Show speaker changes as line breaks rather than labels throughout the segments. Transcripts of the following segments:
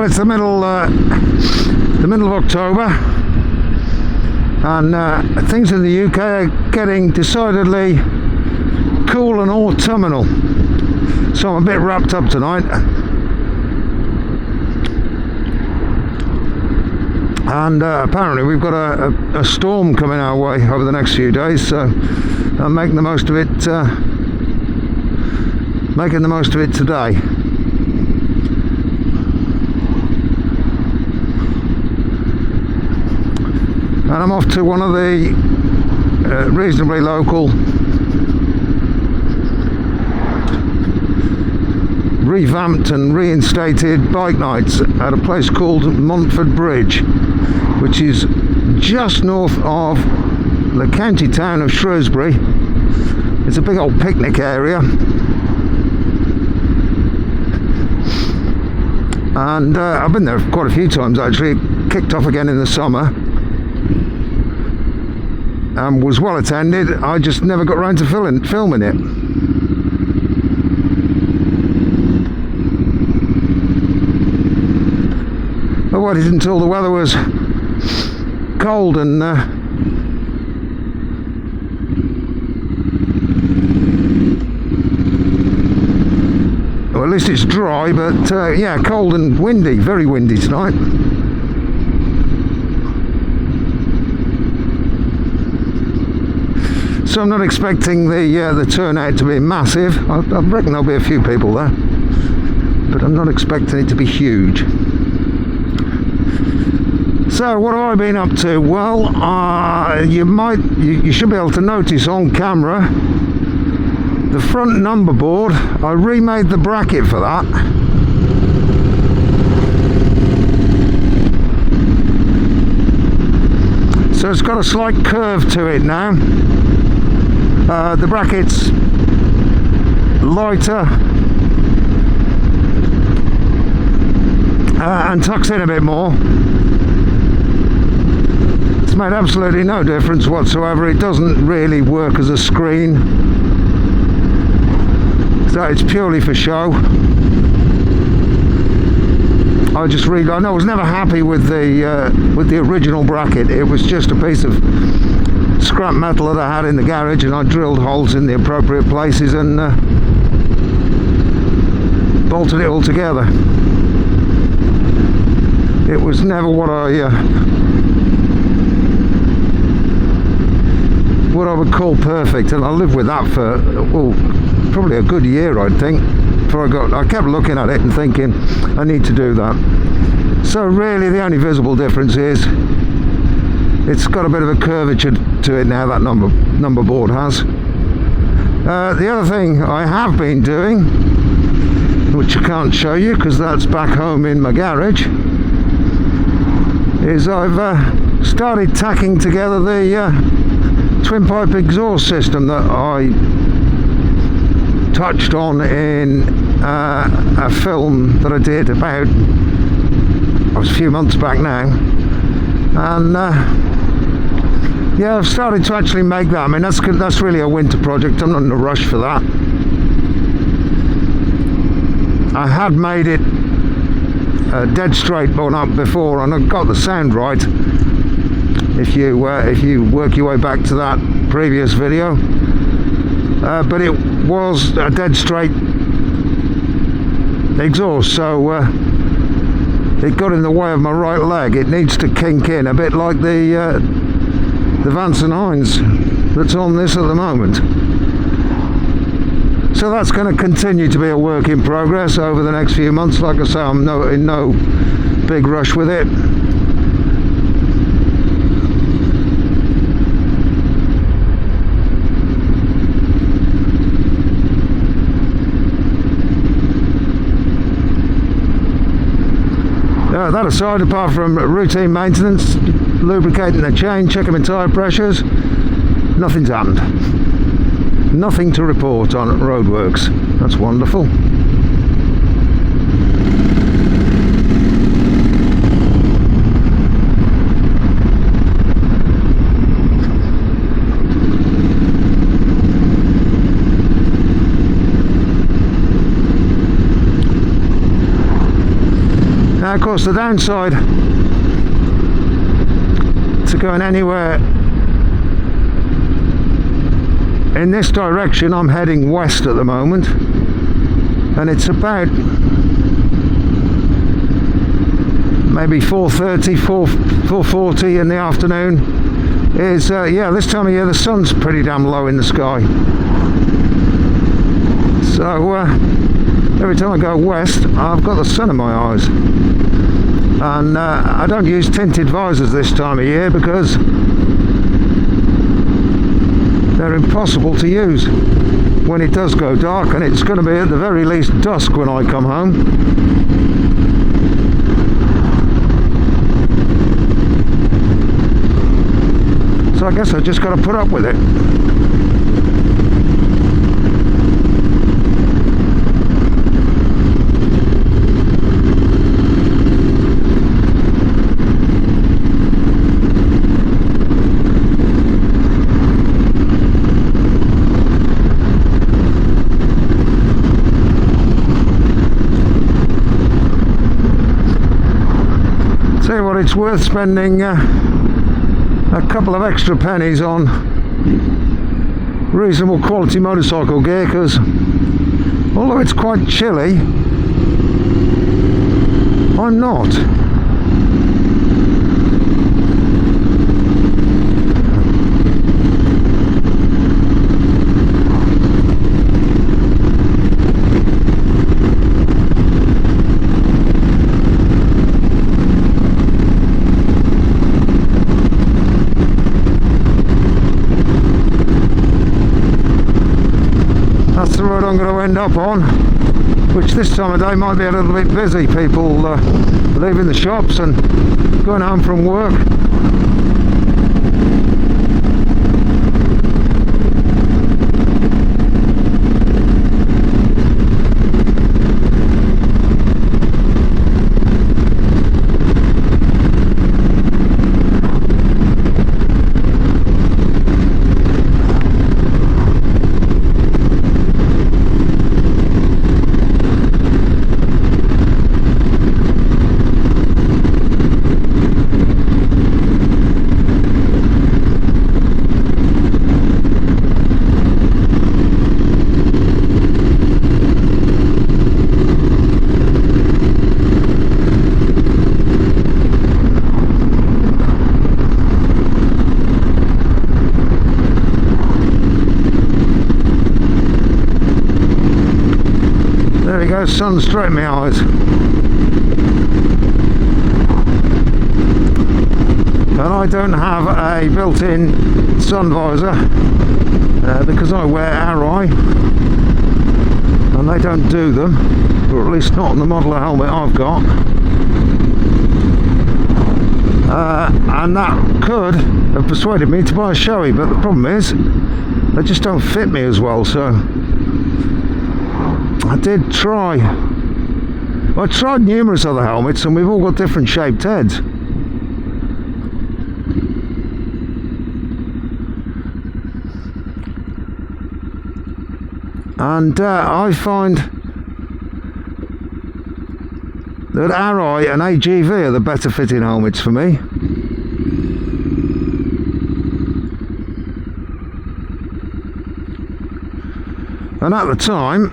Well, it's the middle of October, and things in the UK are getting decidedly cool and autumnal. So I'm a bit wrapped up tonight. And apparently we've got a storm coming our way over the next few days, so I'm making the most of it. Making the most of it today. And I'm off to one of the reasonably local revamped and reinstated bike nights at a place called Montford Bridge, which is just north of the county town of Shrewsbury. It's a big old picnic area, and I've been there quite a few times actually. It kicked off again in the summer and was well attended. I just never got around to filming it. I waited until the weather was cold and well, at least it's dry, but yeah, cold and windy, very windy tonight. So I'm not expecting the turnout to be massive. I reckon there'll be a few people there, but I'm not expecting it to be huge. So what have I been up to? Well, you should be able to notice on camera the front number board. I remade the bracket for that. So it's got a slight curve to it now. The bracket's lighter and tucks in a bit more. It's made absolutely no difference whatsoever. It doesn't really work as a screen, so it's purely for show. I know I was never happy with the original bracket. It was just a piece of scrap metal that I had in the garage, and I drilled holes in the appropriate places and bolted it all together. It was never what I would call perfect, and I lived with that for probably a good year, I think, before I kept looking at it and thinking I need to do that. So really the only visible difference is it's got a bit of a curvature to it now, that number board has. The other thing I have been doing, which I can't show you because that's back home in my garage, is I've started tacking together the twin pipe exhaust system that I touched on in a film that I did about, it was a few months back now, and yeah, I've started to actually make that. I mean, that's really a winter project. I'm not in a rush for that. I had made it dead straight one up before, and I got the sound right. If you work your way back to that previous video, but it was a dead straight exhaust, so it got in the way of my right leg. It needs to kink in a bit like the Vance and Hines that's on this at the moment. So that's going to continue to be a work in progress over the next few months. Like I say, I'm in no big rush with it. That aside, apart from routine maintenance, lubricating the chain, checking my tyre pressures, nothing's happened. Nothing to report on roadworks. That's wonderful. Now of course the downside to going anywhere in this direction, I'm heading west at the moment, and it's about maybe 4:30, 4:40 in the afternoon. Is yeah, this time of year the sun's pretty damn low in the sky. So every time I go west, I've got the sun in my eyes, and I don't use tinted visors this time of year because they're impossible to use when it does go dark, and it's going to be at the very least dusk when I come home. So I guess I just got to put up with it. Tell you what, it's worth spending a couple of extra pennies on reasonable quality motorcycle gear, because although it's quite chilly, I'm not. That's the road I'm going to end up on, which this time of day might be a little bit busy. People leaving the shops and going home from work. There we go, sun straight in my eyes. And I don't have a built-in sun visor because I wear Arrow, and they don't do them, or at least not on the model of helmet I've got. And that could have persuaded me to buy a Shoei, but the problem is they just don't fit me as well. So I did try. I tried numerous other helmets, and we've all got different shaped heads. And I find that Arrow and AGV are the better fitting helmets for me. And at the time,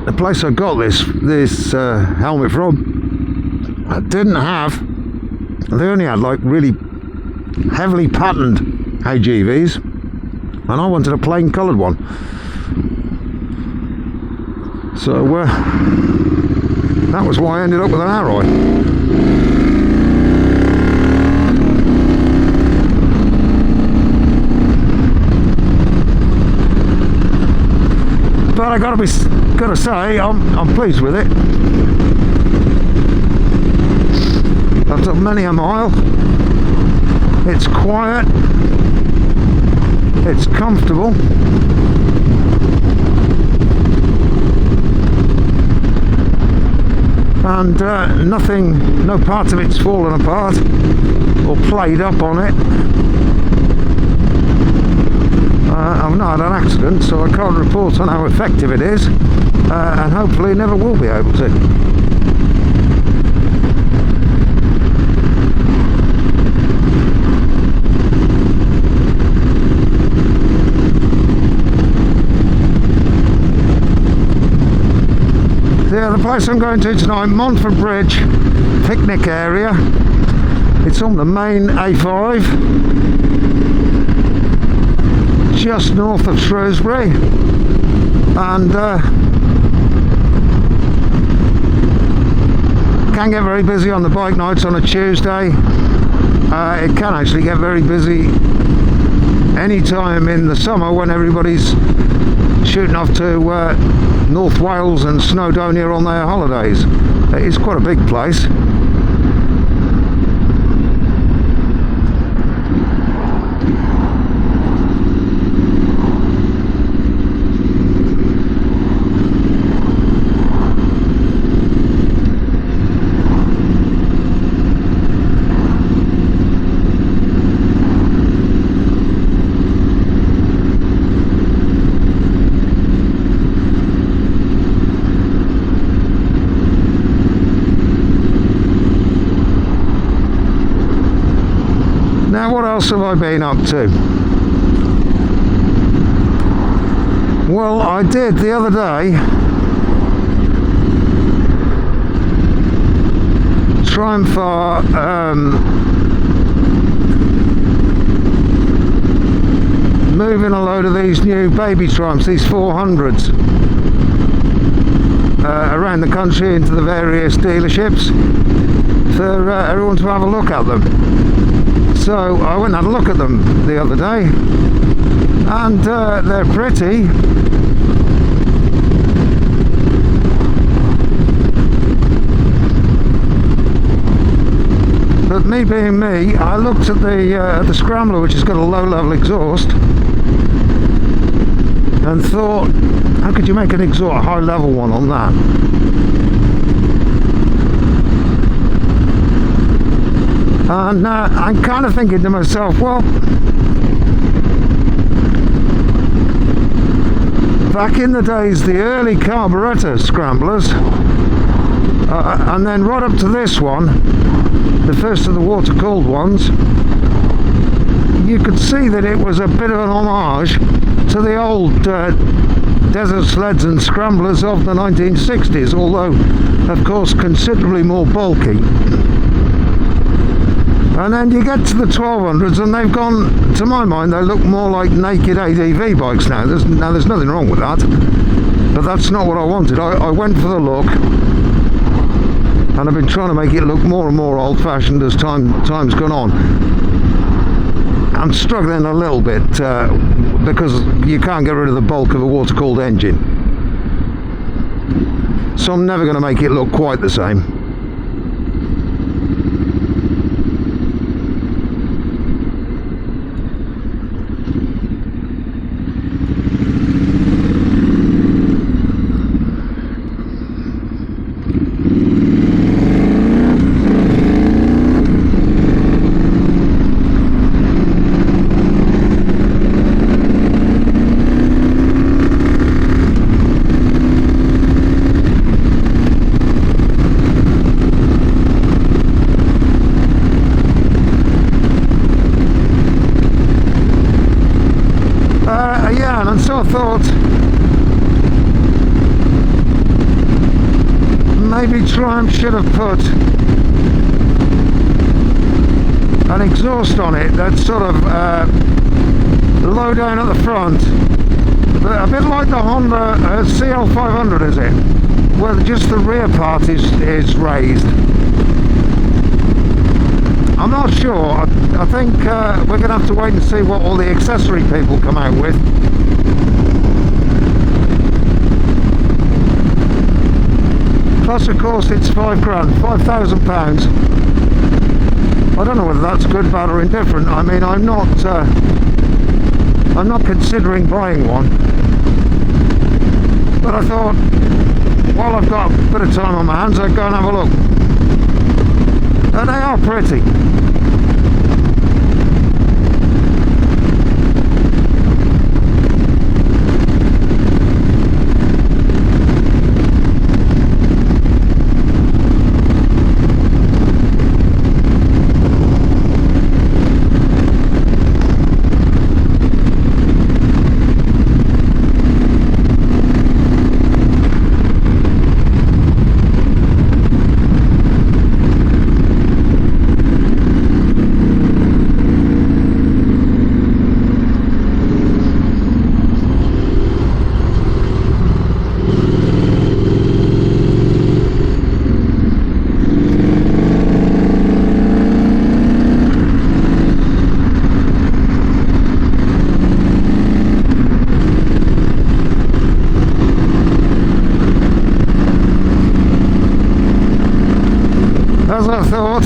the place I got this helmet from, didn't have. They only had like really heavily patterned AGVs, and I wanted a plain coloured one. So that was why I ended up with an Arrow. But I gotta say, I'm pleased with it. I've done many a mile. It's quiet. It's comfortable. And no part of it's fallen apart or played up on it. I've not had an accident, so I can't report on how effective it is, and hopefully never will be able to. yeah, the place I'm going to tonight, Montford Bridge picnic area. It's on the main A5, just north of Shrewsbury, and can get very busy on the bike nights on a Tuesday. It can actually get very busy any time in the summer when everybody's shooting off to North Wales and Snowdonia on their holidays. It's quite a big place. Now, what else have I been up to? Well, I did the other day try for moving a load of these new baby Triumphs, these 400s, around the country into the various dealerships for everyone to have a look at them. So I went and had a look at them the other day, and they're pretty. But me being me, I looked at the Scrambler, which has got a low-level exhaust, and thought, how could you make an exhaust, a high-level one on that? And I'm kind of thinking to myself, well, back in the days, the early carburettor Scramblers, and then right up to this one, the first of the water-cooled ones, you could see that it was a bit of an homage to the old desert sleds and scramblers of the 1960s, although, of course, considerably more bulky. And then you get to the 1200s and they've gone, to my mind, they look more like naked ADV bikes now. There's nothing wrong with that, but that's not what I wanted. I went for the look, and I've been trying to make it look more and more old-fashioned as time's gone on. I'm struggling a little bit because you can't get rid of the bulk of a water-cooled engine. So I'm never going to make it look quite the same. And so I thought maybe Triumph should have put an exhaust on it that's sort of low down at the front, a bit like the Honda CL500, is it? Where just the rear part is raised. I'm not sure. I think we're going to have to wait and see what all the accessory people come out with. Plus, of course, it's £5,000. I don't know whether that's good, bad, or indifferent. I mean, I'm not considering buying one, but I thought, while I've got a bit of time on my hands, I'd go and have a look. And they are pretty. as I thought,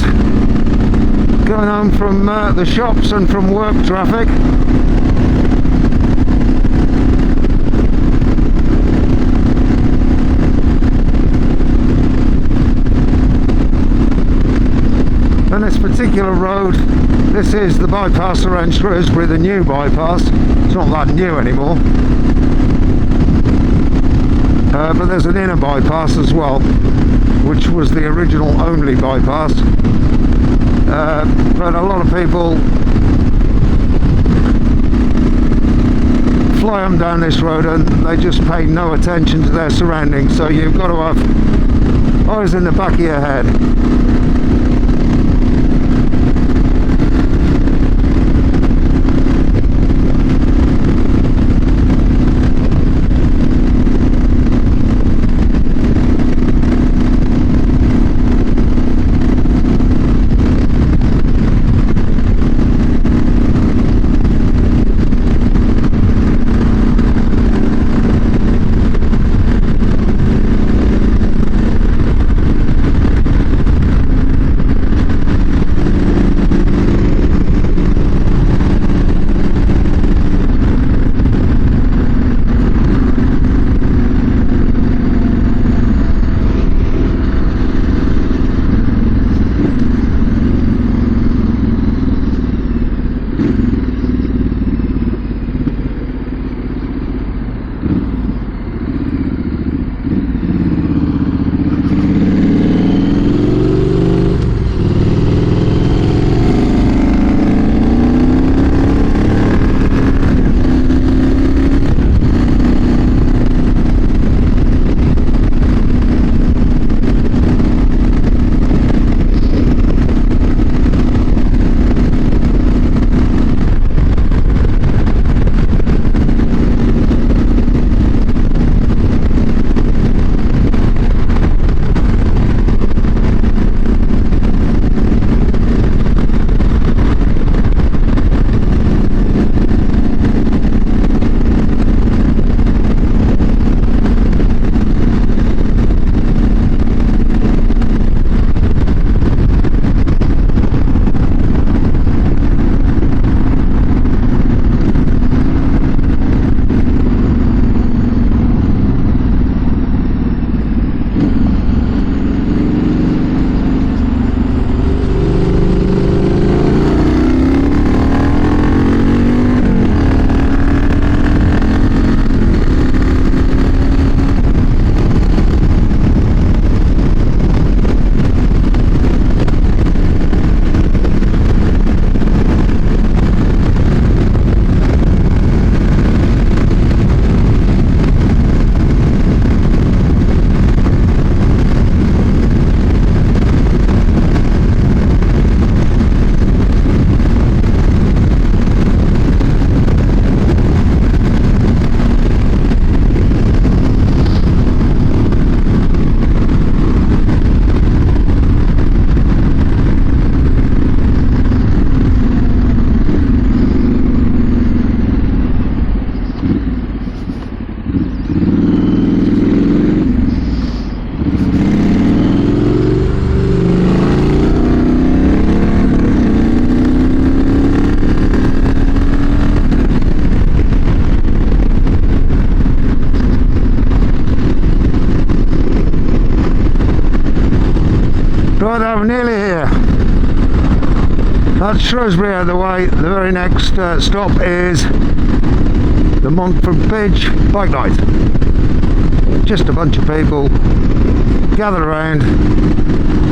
going home from the shops and from work traffic. And this particular road, this is the bypass around Shrewsbury, the new bypass. It's not that new anymore. But there's an inner bypass as well, which was the original only bypass. But a lot of people fly them down this road and they just pay no attention to their surroundings, so you've got to have eyes in the back of your head. Right, I'm nearly here. That's Shrewsbury out of the way. The very next stop is the Montford Bridge bike night. Just a bunch of people gathered around,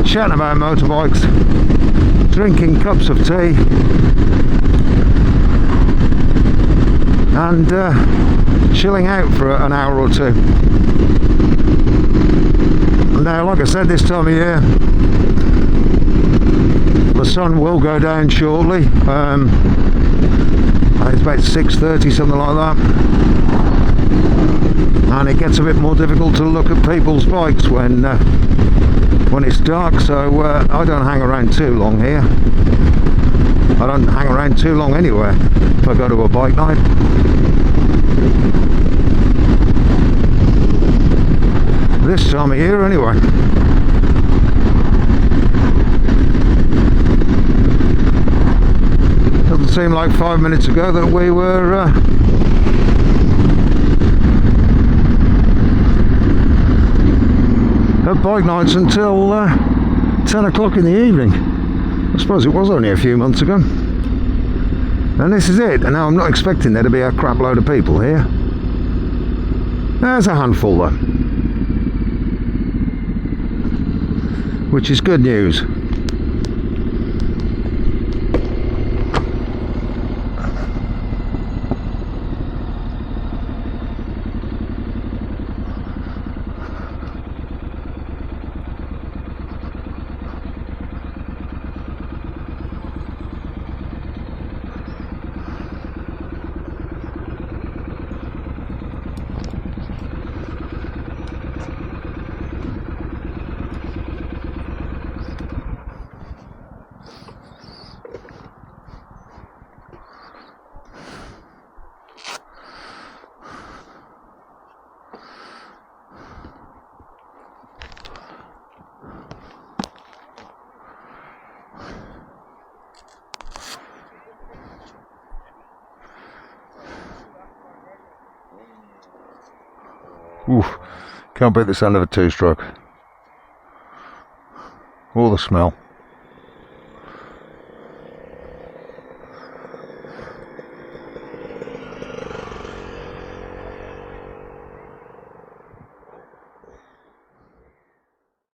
chatting about motorbikes, drinking cups of tea, and chilling out for an hour or two. Now, like I said, this time of year, the sun will go down shortly. I think it's about 6:30, something like that, and it gets a bit more difficult to look at people's bikes when it's dark. So I don't hang around too long here. I don't hang around too long anywhere if I go to a bike night. This time of year anyway. seemed like 5 minutes ago that we were at bike nights until 10 o'clock in the evening. I suppose it was only a few months ago. And this is it. And now I'm not expecting there to be a crap load of people here. There's a handful though, which is good news. Oof, can't beat the sound of a two-stroke. Or the smell.